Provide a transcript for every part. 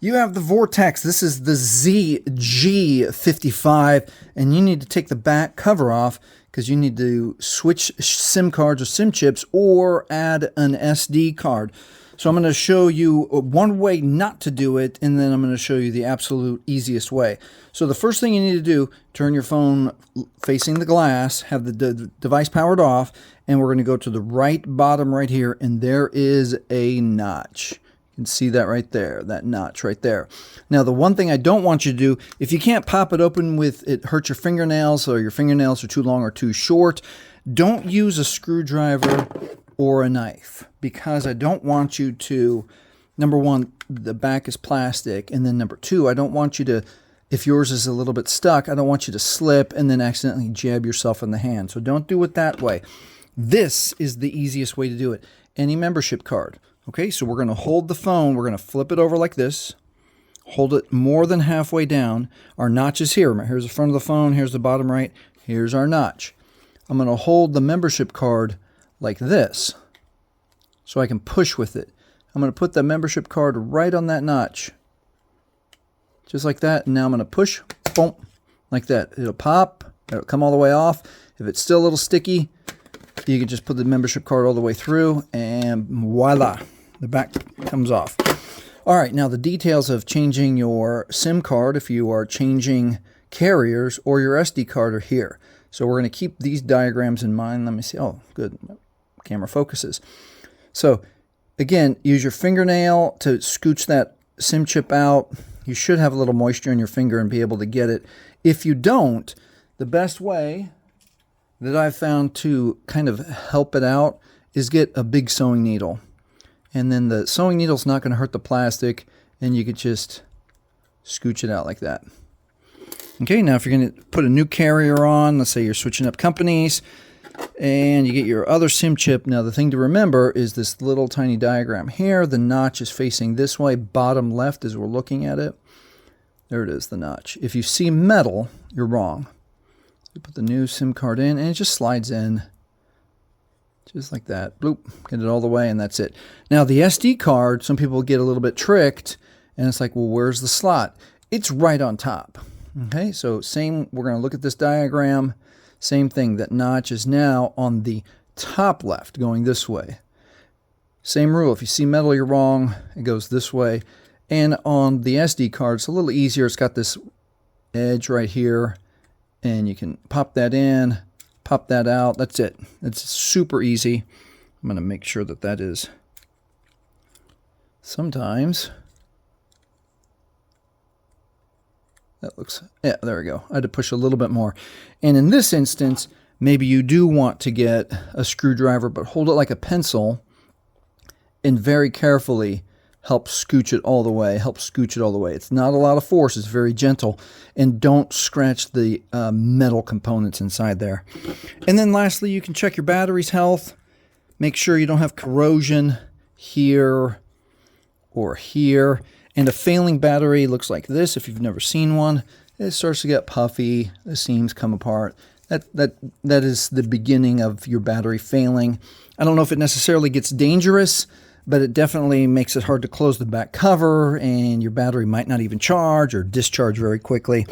You have the Vortex. This is the ZG55, and you need to take the back cover off because you need to switch SIM cards or SIM chips or add an SD card. So I'm going to show you one way not to do it, and then I'm going to show you the absolute easiest way. So the first thing you need to do, turn your phone facing the glass, have the device powered off, and we're going to go to the right bottom right here, and there is a notch. You can see that right there, that notch right there. Now, the one thing I don't want you to do, if you can't pop it open with it hurts your fingernails or your fingernails are too long or too short, don't use a screwdriver or a knife, because I don't want you to, number one, the back is plastic, and then number two, I don't want you to, if yours is a little bit stuck, I don't want you to slip and then accidentally jab yourself in the hand. So don't do it that way. This is the easiest way to do it. Any membership card. Okay, so we're going to hold the phone, we're going to flip it over like this, hold it more than halfway down. Our notch is here. Here's the front of the phone, here's the bottom right, here's our notch. I'm going to hold the membership card like this so I can push with it. I'm going to put the membership card right on that notch, just like that, and now I'm going to push, boom, like that. It'll pop, it'll come all the way off. If it's still a little sticky, you can just put the membership card all the way through, and voila, the back comes off. All right, now the details of changing your SIM card, if you are changing carriers, or your SD card are here. So we're going to keep these diagrams in mind. Let me see. Oh, good. Camera focuses. So again, use your fingernail to scooch that SIM chip out. You should have a little moisture in your finger and be able to get it. If you don't, the best way that I've found to kind of help it out is get a big sewing needle. And then the sewing needle's not going to hurt the plastic, and you could just scooch it out like that. Okay, now if you're going to put a new carrier on, let's say you're switching up companies, and you get your other SIM chip. Now the thing to remember is this little tiny diagram here. The notch is facing this way, bottom left as we're looking at it. There it is, the notch. If you see metal, you're wrong. You put the new SIM card in, and it just slides in just like that. Bloop, get it all the way, and that's it. Now the SD card, some people get a little bit tricked, and it's like, well, where's the slot? It's right on top. Okay, so same, we're going to look at this diagram. Same thing, that notch is now on the top left, going this way. Same rule, if you see metal, you're wrong. It goes this way. And on the SD card, it's a little easier. It's got this edge right here, and you can pop that in, pop that out. That's it. It's super easy. I'm going to make sure that that is sometimes. That looks, yeah, there we go. I had to push a little bit more. And in this instance, maybe you do want to get a screwdriver, but hold it like a pencil and very carefully help scooch it all the way, It's not a lot of force, it's very gentle. And don't scratch the metal components inside there. And then lastly, you can check your battery's health. Make sure you don't have corrosion here or here. And a failing battery looks like this. If you've never seen one, it starts to get puffy, the seams come apart. That is the beginning of your battery failing. I don't know if it necessarily gets dangerous, but it definitely makes it hard to close the back cover, and your battery might not even charge or discharge very quickly.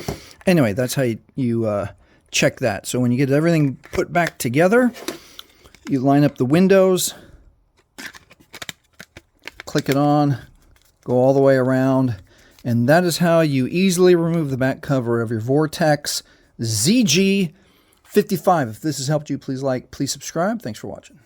Anyway, that's how you check that. So when you get everything put back together, you line up the windows, click it on, go all the way around, and that is how you easily remove the back cover of your Vortex ZG55. If this has helped you, please like, please subscribe. Thanks for watching.